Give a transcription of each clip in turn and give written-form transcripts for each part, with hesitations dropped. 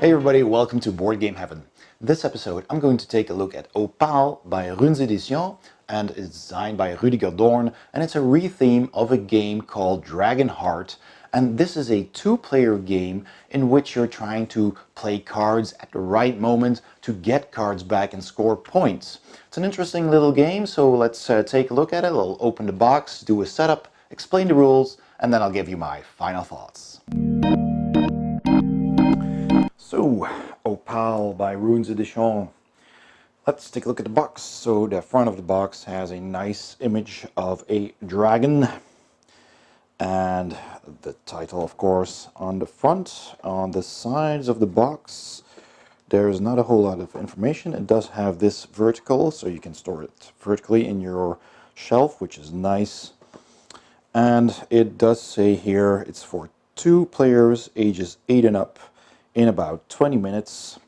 Hey everybody, welcome to Board Game Heaven. This episode I'm going to take a look at Opale by Rüdiger and it's designed by Rüdiger Dorn, and it's a retheme of a game called Dragonheart. And this is a two-player game in which you're trying to play cards at the right moment to get cards back and score points. It's an interesting little game, so let's take a look at it. I'll open the box, do a setup, explain the rules, and then I'll give you my final thoughts. So, Opale by Rüdiger. Let's take a look at the box. So the front of the box has a nice image of a dragon and the title, of course, on the front. On the sides of the box there's not a whole lot of information. It does have this vertical, so you can store it vertically in your shelf, which is nice. And it does say here it's for 2 players ages 8 and up in about 20 minutes.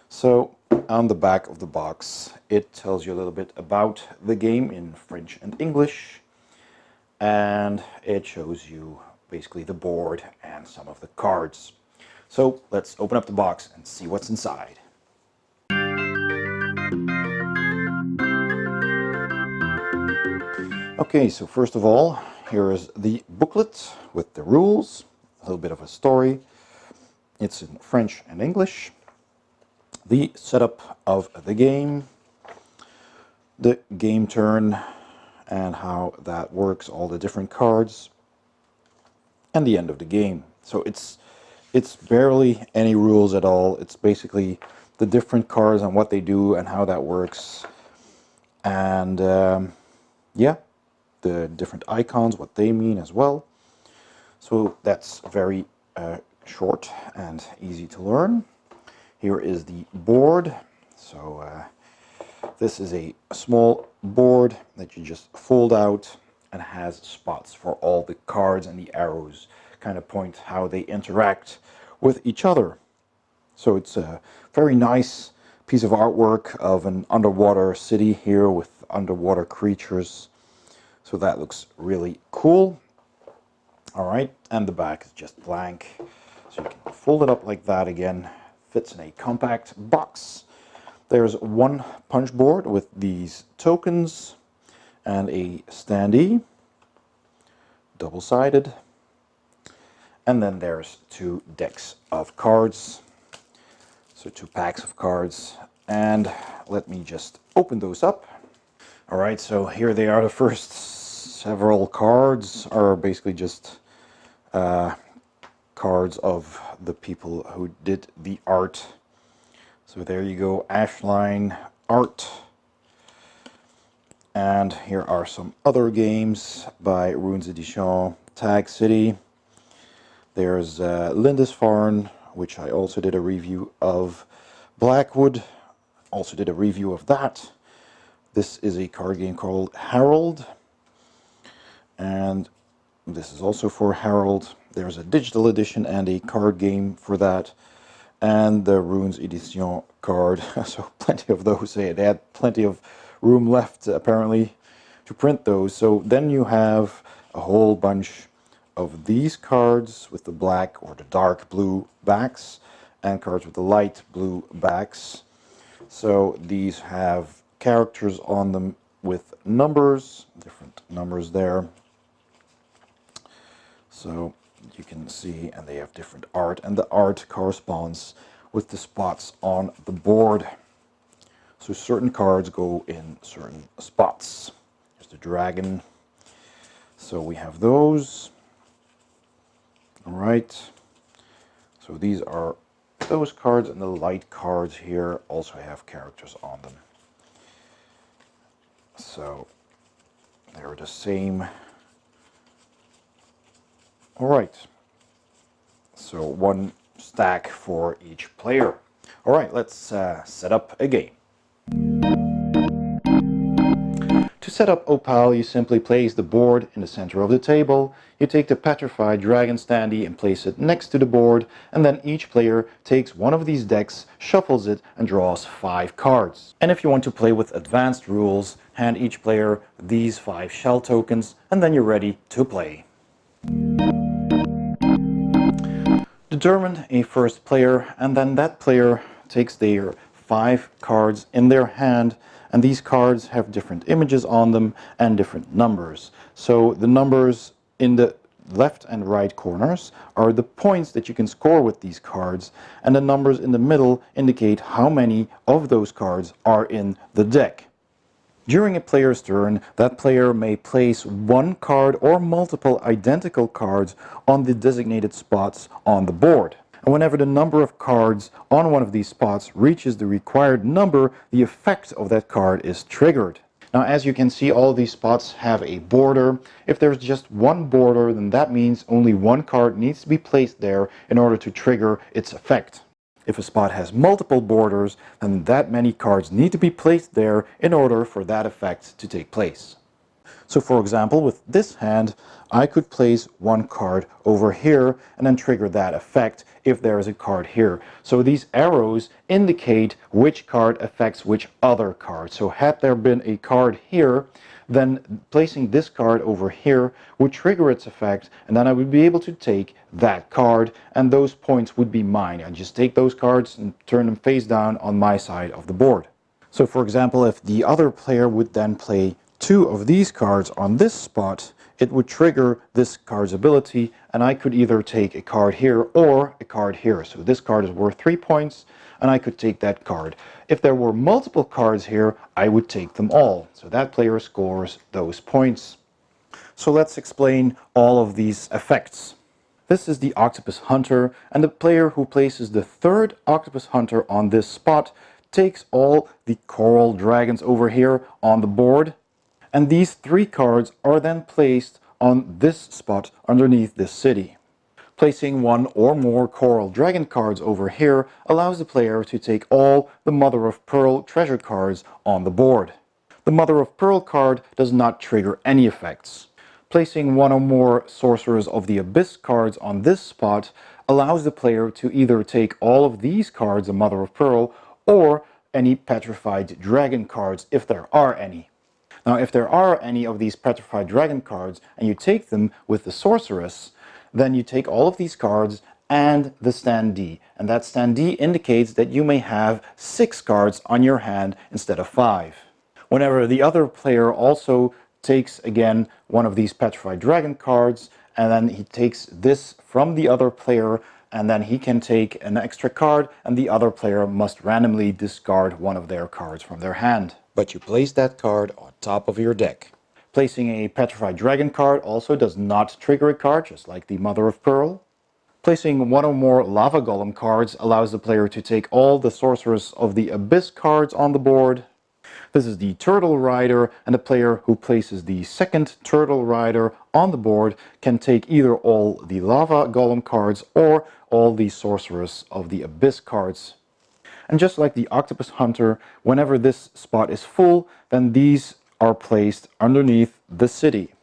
So on the back of the box it tells you a little bit about the game in French and English, and it shows you basically the board and some of the cards. So let's open up the box and see what's inside. Okay, so first of all, here is the booklet with the rules, a little bit of a story. It's in French and English. The setup of the game, the game turn and how that works, all the different cards, and the end of the game. So it's barely any rules at all. It's basically the different cards and what they do and how that works, and yeah, the different icons, what they mean as well. So that's very short and easy to learn. Here is the board. So this is a small board that you just fold out and has spots for all the cards, and the arrows kind of point how they interact with each other. So it's a very nice piece of artwork of an underwater city here with underwater creatures. So that looks really cool. Alright, and the back is just blank. So you can fold it up like that again. Fits in a compact box. There's one punch board with these tokens and a standee, double-sided. And then there's 2 decks of cards. So 2 packs of cards. And let me just open those up. Alright, so here they are. The first several cards are basically just cards of the people who did the art. So there you go, Ashline art. And here are some other games by Rüdiger. Tag City. There's Lindisfarne, which I also did a review of. Blackwood, also did a review of that. This is a card game called Harold, and this is also for Harold. There's a digital edition and a card game for that, and the Runes Edition card. So plenty of those. They had plenty of room left apparently to print those. So then you have a whole bunch of these cards with the black or the dark blue backs, and cards with the light blue backs. So these have characters on them with numbers, different numbers there. So you can see, and they have different art, and the art corresponds with the spots on the board. So certain cards go in certain spots. There's the dragon. So we have those. All right. So these are those cards, and the light cards here also have characters on them. So they're the same. All right. So 1 stack for each player. All right, let's set up a game. To set up Opale, you simply place the board in the center of the table. You take the petrified dragon standee and place it next to the board, and then each player takes one of these decks, shuffles it, and draws 5 cards. And if you want to play with advanced rules, hand each player these 5 shell tokens, and then you're ready to play. Determine a first player, and then that player takes their 5 cards in their hand, and these cards have different images on them and different numbers. So the numbers in the left and right corners are the points that you can score with these cards, and the numbers in the middle indicate how many of those cards are in the deck. During a player's turn, that player may place one card or multiple identical cards on the designated spots on the board. And whenever the number of cards on one of these spots reaches the required number, the effect of that card is triggered. Now, as you can see, all these spots have a border. If there's just one border, then that means only one card needs to be placed there in order to trigger its effect. If a spot has multiple borders, then that many cards need to be placed there in order for that effect to take place. So for example, with this hand, I could place one card over here and then trigger that effect if there is a card here. So these arrows indicate which card affects which other card. So had there been a card here, then placing this card over here would trigger its effect, and then I would be able to take that card, and those points would be mine. I just take those cards and turn them face down on my side of the board. So for example, if the other player would then play 2 of these cards on this spot, it would trigger this card's ability, and I could either take a card here or a card here. So this card is worth 3 points, and I could take that card. If there were multiple cards here, I would take them all. So that player scores those points. So let's explain all of these effects. This is the Octopus Hunter, and the player who places the 3rd Octopus Hunter on this spot takes all the coral dragons over here on the board. And these 3 cards are then placed on this spot underneath this city. Placing 1 or more coral dragon cards over here allows the player to take all the Mother of Pearl treasure cards on the board. The Mother of Pearl card does not trigger any effects. Placing 1 or more Sorcerers of the Abyss cards on this spot allows the player to either take all of these cards, the Mother of Pearl, or any Petrified Dragon cards if there are any. Now, if there are any of these Petrified Dragon cards and you take them with the Sorceress, then you take all of these cards and the standee. And that standee indicates that you may have 6 cards on your hand instead of 5. Whenever the other player also takes again one of these Petrified Dragon cards, and then he takes this from the other player, and then he can take an extra card, and the other player must randomly discard one of their cards from their hand. But you place that card on top of your deck. Placing a Petrified Dragon card also does not trigger a card, just like the Mother of Pearl. Placing 1 or more Lava Golem cards allows the player to take all the Sorceress of the Abyss cards on the board. This is the Turtle Rider, and the player who places the 2nd Turtle Rider on the board can take either all the Lava Golem cards or all the Sorceress of the Abyss cards. And just like the Octopus Hunter, whenever this spot is full, then these are placed underneath the city.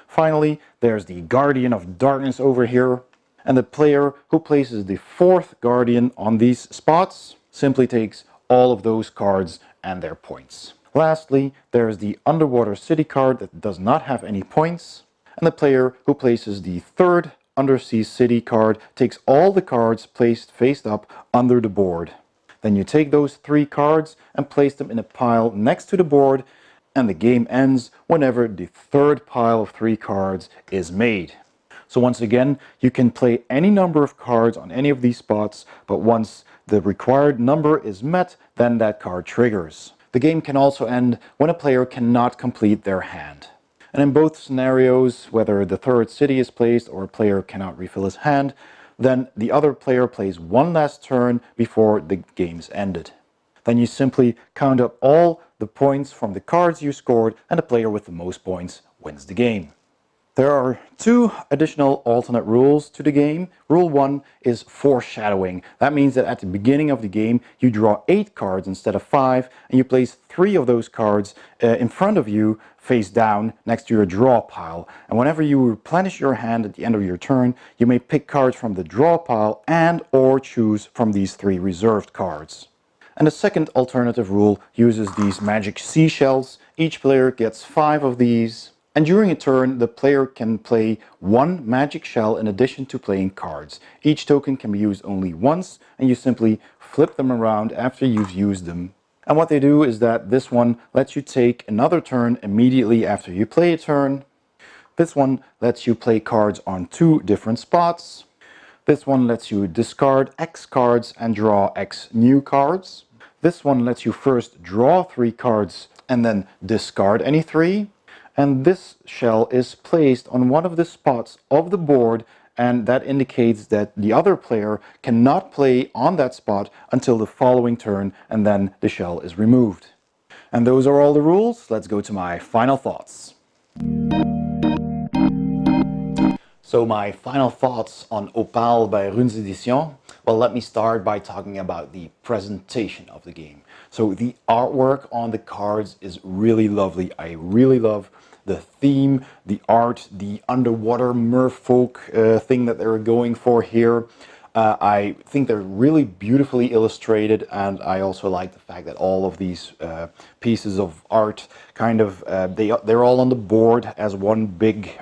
Finally, there's the Guardian of Darkness over here, and the player who places the 4th Guardian on these spots simply takes all of those cards and their points. Lastly, there's the Underwater City card that does not have any points, and the player who places the 3rd Undersea City card takes all the cards placed face up under the board. Then you take those 3 cards and place them in a pile next to the board, and the game ends whenever the 3rd pile of 3 cards is made. So once again, you can play any number of cards on any of these spots, but once the required number is met, then that card triggers. The game can also end when a player cannot complete their hand. And in both scenarios, whether the 3rd city is placed or a player cannot refill his hand, then the other player plays one last turn before the game's ended. Then you simply count up all the points from the cards you scored, and the player with the most points wins the game. There are 2 additional alternate rules to the game. Rule 1 is foreshadowing. That means that at the beginning of the game you draw 8 cards instead of 5, and you place 3 of those cards in front of you face down next to your draw pile. And whenever you replenish your hand at the end of your turn, you may pick cards from the draw pile and or choose from these 3 reserved cards. And the second alternative rule uses these magic seashells. Each player gets 5 of these. And during a turn, the player can play one magic shell in addition to playing cards. Each token can be used only once, and you simply flip them around after you've used them. And what they do is that this one lets you take another turn immediately after you play a turn. This one lets you play cards on 2 different spots. This one lets you discard X cards and draw X new cards. This one lets you first draw 3 cards and then discard any 3. And this shell is placed on one of the spots of the board, and that indicates that the other player cannot play on that spot until the following turn, and then the shell is removed. And those are all the rules. Let's go to my final thoughts. So my final thoughts on Opale by Rüdiger. Well, let me start by talking about the presentation of the game. So the artwork on the cards is really lovely. I really love the theme, the art, the underwater merfolk thing that they're going for here. I think they're really beautifully illustrated, and I also like the fact that all of these pieces of art kind of, they're all on the board as one big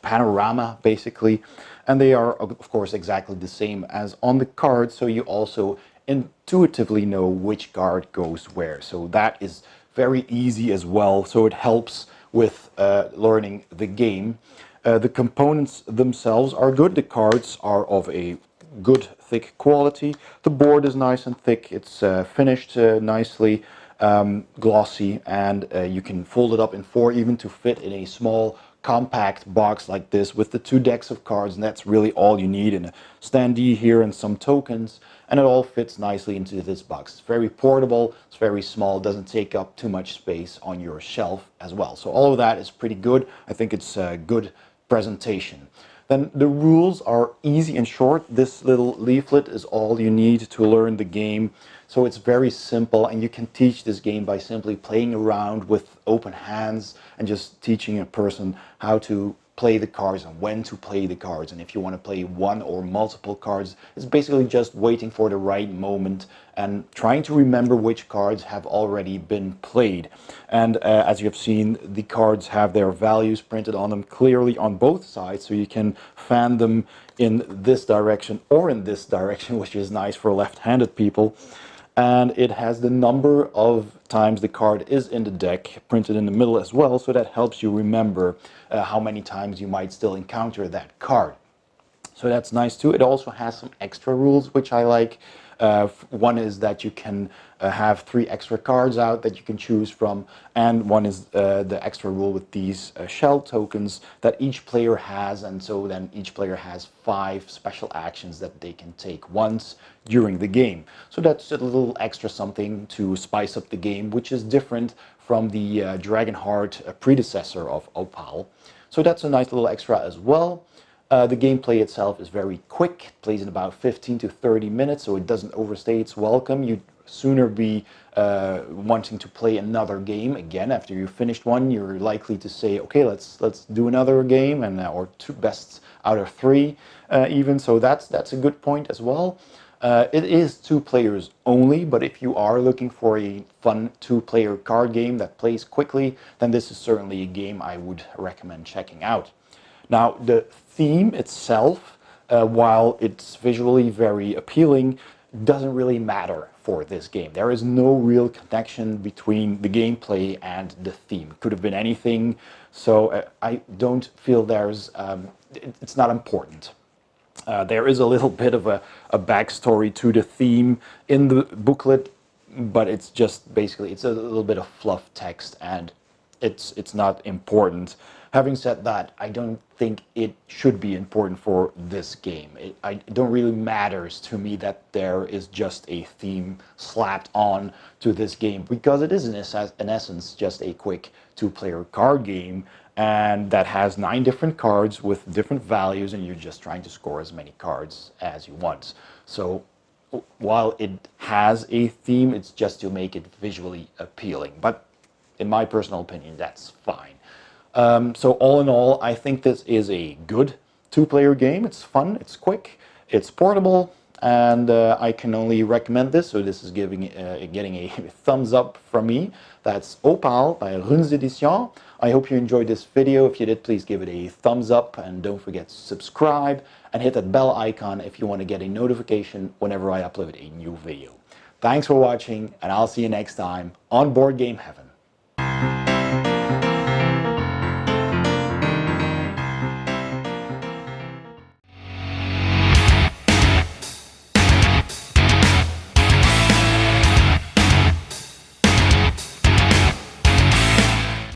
panorama basically, and they are of course exactly the same as on the card, so you also intuitively know which card goes where. So that is very easy as well, so it helps with learning the game. The components themselves are good. The cards are of a good thick quality. The board is nice and thick. It's finished nicely, glossy, and you can fold it up in 4 even to fit in a small compact box like this with the 2 decks of cards, and that's really all you need, and a standee here and some tokens, and it all fits nicely into this box. It's very portable, it's very small, doesn't take up too much space on your shelf as well. So all of that is pretty good. I think it's a good presentation. Then the rules are easy and short. This little leaflet is all you need to learn the game. So it's very simple, and you can teach this game by simply playing around with open hands and just teaching a person how to play the cards and when to play the cards. And if you want to play one or multiple cards, it's basically just waiting for the right moment and trying to remember which cards have already been played. And as you have seen, the cards have their values printed on them clearly on both sides, so you can fan them in this direction or in this direction, which is nice for left-handed people. And it has the number of times the card is in the deck printed in the middle as well, so that helps you remember how many times you might still encounter that card. So that's nice too. It also has some extra rules which I like. One is that you can have 3 extra cards out that you can choose from, and one is the extra rule with these shell tokens that each player has, and so then each player has 5 special actions that they can take once during the game. So that's a little extra something to spice up the game, which is different from the Dragonheart predecessor of Opale. So that's a nice little extra as well. The gameplay itself is very quick, it plays in about 15 to 30 minutes, so it doesn't overstay its welcome. You'd sooner be wanting to play another game again after you've finished one. You're likely to say, okay, let's do another game, and or 2 best out of 3 even, so that's a good point as well. It is 2 players only, but if you are looking for a fun 2-player card game that plays quickly, then this is certainly a game I would recommend checking out. Now, the theme itself, while it's visually very appealing, doesn't really matter for this game. There is no real connection between the gameplay and the theme. It could have been anything, so I don't feel it's not important. There is a little bit of a backstory to the theme in the booklet, but it's just basically, it's a little bit of fluff text, and it's not important. Having said that, I don't think it should be important for this game. It don't really matters to me that there is just a theme slapped on to this game, because it is in essence just a quick 2-player card game, and that has 9 different cards with different values, and you're just trying to score as many cards as you want. So while it has a theme, it's just to make it visually appealing. But in my personal opinion, that's fine. So all in all, I think this is a good 2-player game. It's fun, it's quick, it's portable, and I can only recommend this. So this is getting a thumbs up from me. That's Opale by Rüdiger Dorn. I hope you enjoyed this video. If you did, please give it a thumbs up and don't forget to subscribe and hit that bell icon if you want to get a notification whenever I upload a new video. Thanks for watching, and I'll see you next time on Board Game Heaven.